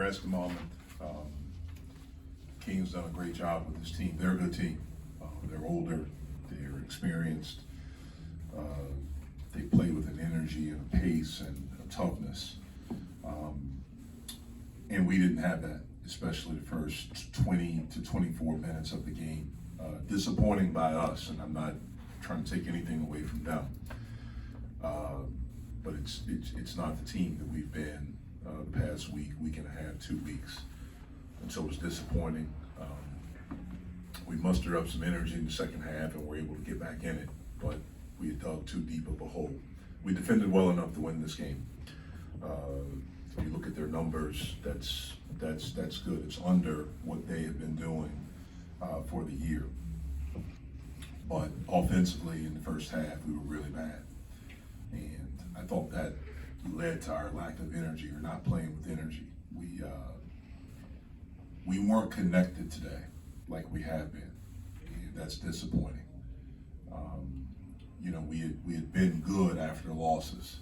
congrats to Monmouth. King's done a great job with this team. They're a good team. They're older, they're experienced. They play with an energy and a pace and a toughness. And we didn't have that, especially the first 20 to 24 minutes of the game. Disappointing by us, and I'm not trying to take anything away from them. But it's not the team that we've been the past week and a half, 2 weeks. And so it was disappointing. We mustered up some energy in the second half and were able to get back in it, but we had dug too deep of a hole. We defended well enough to win this game. If you look at their numbers, that's good. It's under what they have been doing for the year. But offensively in the first half, we were really bad. And I thought that led to our lack of energy or not playing with energy. We weren't connected today like we have been. And that's disappointing. We had been good after losses.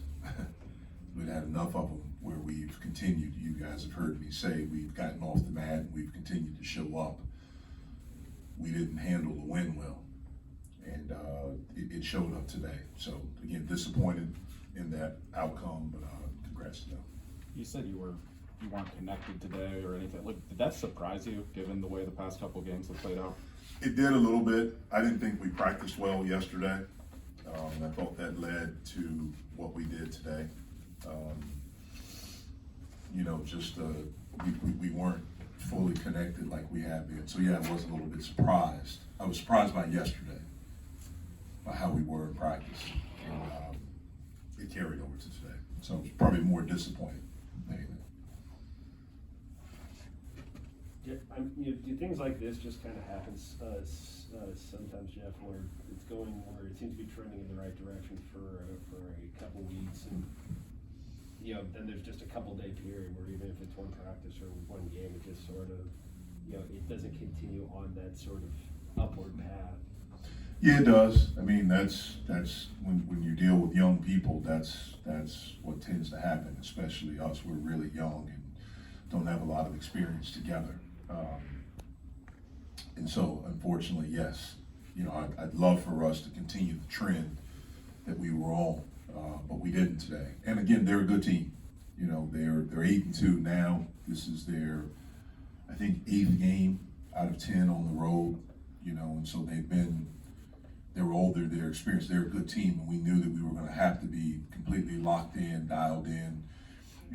We'd had enough of them where we've continued. You guys have heard me say we've gotten off the mat and we've continued to show up. We didn't handle the win well, and it showed up today. So again, disappointed in that outcome, but congrats to them. You said you weren't connected today or anything. Did that surprise you, given the way the past couple games have played out? It did a little bit. I didn't think we practiced well yesterday. I thought that led to what we did today. We weren't fully connected like we have been. So yeah, I was a little bit surprised. I was surprised by yesterday, by how we were in practice. And it carried over to today. So I was probably more disappointed than anything. Do things like this just kind of happens sometimes, Jeff, where it seems to be trending in the right direction for a couple weeks, and then there's just a couple-day period where even if it's one practice or one game, it just sort of, it doesn't continue on that sort of upward path. Yeah, it does. I mean, that's when you deal with young people, that's what tends to happen, especially us. We're really young and don't have a lot of experience together. And so, unfortunately, yes, I'd love for us to continue the trend that we were on, but we didn't today. And again, they're a good team. They're 8-2 now. This is their, I think, 8th game out of 10 on the road. And so they're older, they're experienced, they're a good team, and we knew that we were going to have to be completely locked in, dialed in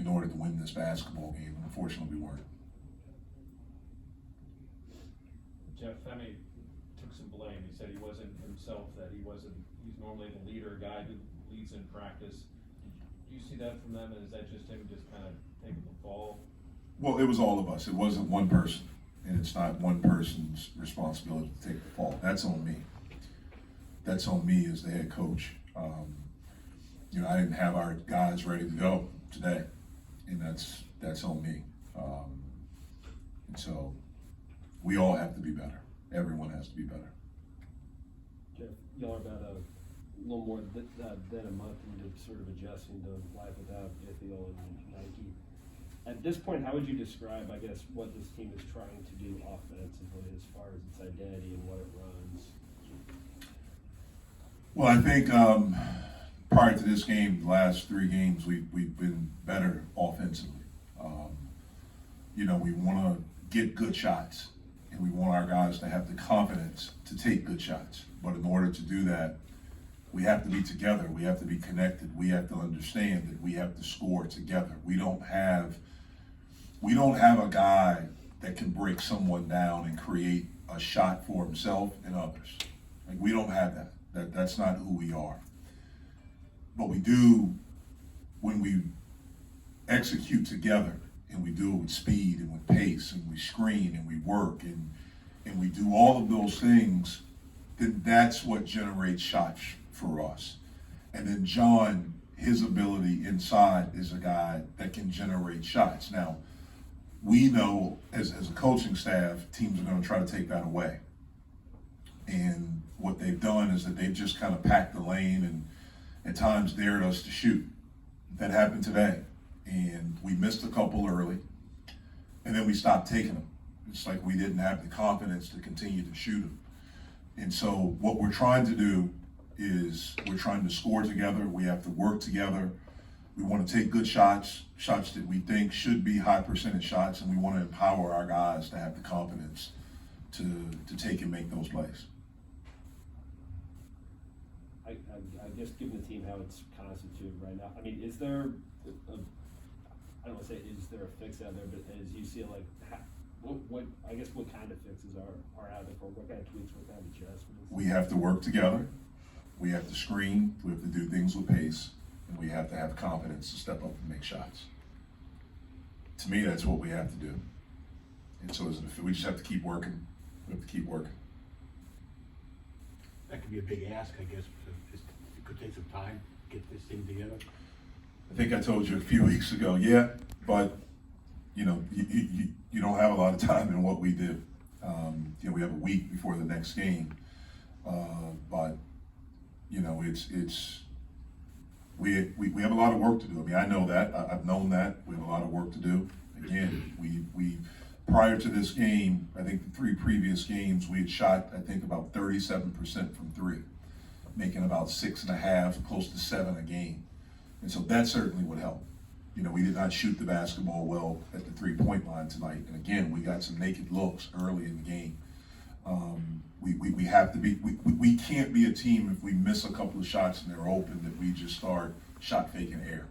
order to win this basketball game. And unfortunately, we weren't. Jeff Femi took some blame. He said he wasn't himself, that he's normally the leader, guy who leads in practice. Do you see that from them, and is that just him just kind of taking the fall? Well, it was all of us. It wasn't one person, and it's not one person's responsibility to take the fall. That's on me. That's on me as the head coach. I didn't have our guys ready to go today, and that's on me. And so we all have to be better. Everyone has to be better. Jeff, y'all are about a little more than a month into sort of adjusting to life without Ithiel and Nike. At this point, how would you describe, I guess, what this team is trying to do offensively as far as its identity and what it runs? Well, I think prior to this game, the last 3 games, we've been better offensively. We want to get good shots, and we want our guys to have the confidence to take good shots. But in order to do that, we have to be together. We have to be connected. We have to understand that we have to score together. We don't have a guy that can break someone down and create a shot for himself and others. Like, we don't have that. That's not who we are. But we do when we execute together, and we do it with speed and with pace, and we screen and we work and we do all of those things, then that's what generates shots for us. And then John, his ability inside is a guy that can generate shots. Now, we know as a coaching staff, teams are going to try to take that away. And what they've done is that they've just kind of packed the lane and at times dared us to shoot. That happened today. And we missed a couple early. and then we stopped taking them. It's like we didn't have the confidence to continue to shoot them. And so what we're trying to do is we're trying to score together. We have to work together. We want to take good shots, shots that we think should be high percentage shots, and we want to empower our guys to have the confidence to take and make those plays. I guess given the team how it's constituted right now, I mean, is there I don't want to say is there a fix out there, but as you see it, like, what I guess what kind of fixes are out there for, what kind of tweaks, what kind of adjustments? We have to work together. We have to screen. We have to do things with pace, and we have to have confidence to step up and make shots. To me, that's what we have to do. And so we just have to keep working. We have to keep working. That could be a big ask, I guess. It could take some time to get this thing together. I think I told you a few weeks ago, yeah, but you know, you don't have a lot of time in what we do. You know, we have a week before the next game, but you know, we have a lot of work to do. I mean, I know that. I've known that. We have a lot of work to do. Again, we prior to this game, I think the 3 previous games, we had shot, I think, about 37% from 3, making about 6.5, close to 7 a game. And so that certainly would help. You know, we did not shoot the basketball well at the 3-point line tonight. And again, we got some naked looks early in the game. We have to be, we can't be a team if we miss a couple of shots and they're open that we just start shot faking air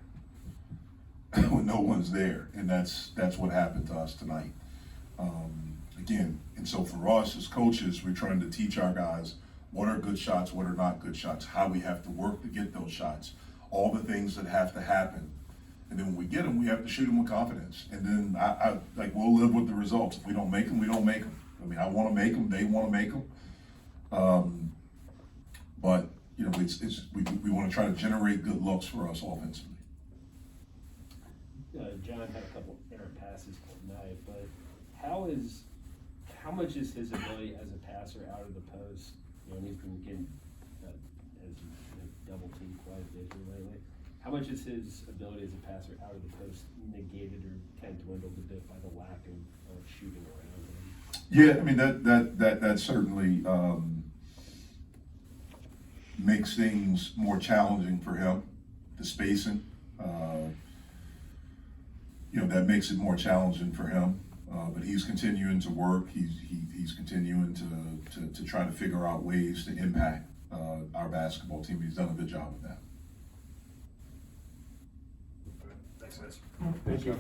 when no one's there. And that's what happened to us tonight. Again, and so for us as coaches, we're trying to teach our guys what are good shots, what are not good shots, how we have to work to get those shots, all the things that have to happen. And then when we get them, we have to shoot them with confidence. And then I we'll live with the results. If we don't make them, we don't make them. I mean, I want to make them. They want to make them. But you know, we want to try to generate good looks for us offensively. John had a couple errant passes tonight, but how much is his ability as a passer out of the post? You know, and he's been getting as double teamed quite a bit here lately. How much is his ability as a passer out of the post negated or kind of dwindled a bit by the lack of shooting around him? Yeah, I mean that certainly makes things more challenging for him. The spacing, you know, that makes it more challenging for him. But he's continuing to work. He's continuing to try to figure out ways to impact our basketball team. He's done a good job of that. Thank you.